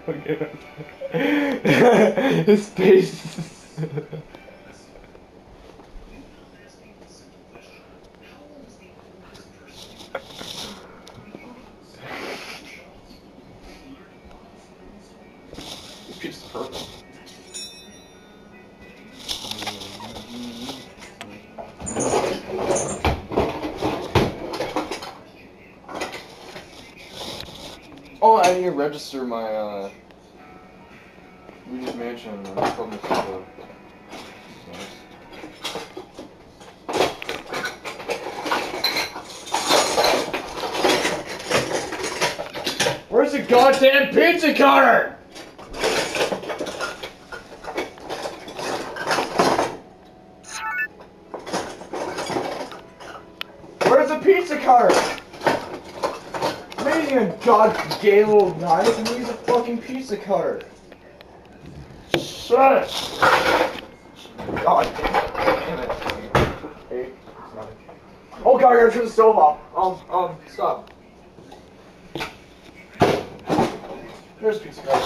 Okay. His face. This pizza's perfect. Oh, I need to register my Luigi's Mansion from this Where's the goddamn pizza cutter? Where's the pizza cutter? I'm using a goddamn little knife and use a fucking pizza cutter. Shut it! God damn it. Hey, oh god, I gotta turn the stove off. Stop. There's pizza cutter.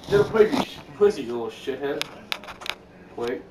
Get a plate, you pussy, you little shithead. Plate.